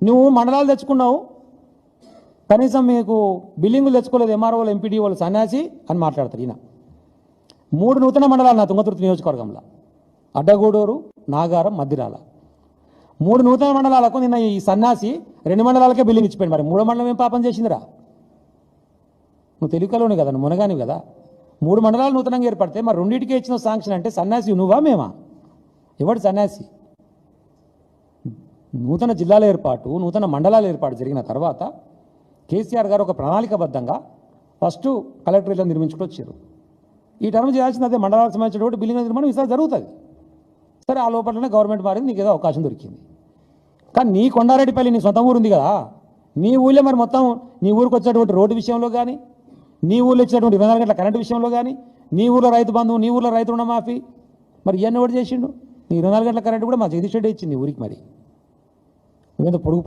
నువ్వు మండలాలు తెచ్చుకున్నావు, కనీసం మీకు బిల్డింగులు తెచ్చుకోలేదు, ఎంఆర్ఓలు ఎంపీడీ వాళ్ళు సన్యాసి అని మాట్లాడతారు. ఈయన 3 నూతన మండలాలు నా తుంగతుర్తి నియోజకవర్గంలో, అడ్డగూడూరు, నాగారం, మద్దిరాల 3 నూతన మండలాలకు నిన్న ఈ సన్యాసి 2 మండలాలకే బిల్డింగ్ ఇచ్చిపోయింది. మరి 3వ మండలం ఏం పాపం చేసిందిరా? నువ్వు తెలుగులోనే కదా, నువ్వు మునగానివి కదా. 3 మండలాలు నూతనంగా ఏర్పడితే మరి 2టికే ఇచ్చిన శాంక్షన్ అంటే సన్యాసి నువ్వా మేమా? ఎవడు సన్యాసి? నూతన జిల్లాల ఏర్పాటు, నూతన మండలాల ఏర్పాటు జరిగిన తర్వాత కేసీఆర్ గారు ఒక ప్రణాళికబద్ధంగా ఫస్ట్ కలెక్టరేట్లను నిర్మించుకుంటూ వచ్చారు. ఈ టర్మ్ చేయాల్సింది అదే, మండలాలకు సంబంధించినటువంటి బిల్డింగ్ నిర్మాణం ఈసారి జరుగుతుంది. సరే, ఆ లోపలనే గవర్నమెంట్ మారింది, నీకు ఏదో అవకాశం దొరికింది. కానీ నీ కొండారెడ్డిపల్లి నీ సొంత ఊరు ఉంది కదా, నీ ఊళ్ళో మరి మొత్తం నీ ఊరికి వచ్చేటువంటి రోడ్డు విషయంలో కానీ, నీ ఊళ్ళో ఇచ్చేటువంటి 24 గంటల కరెంటు విషయంలో కానీ, నీ ఊళ్ళో రైతు బంధువు, నీ ఊళ్ళో రైతు రుణమాఫీ, మరి ఇవన్నీ కూడా చేసిండు. నీ 24 గంటల కరెంటు కూడా మా జగదీష్ రెడ్డి ఇచ్చింది ఊరికి. మరి నువ్వేదో పొడుగు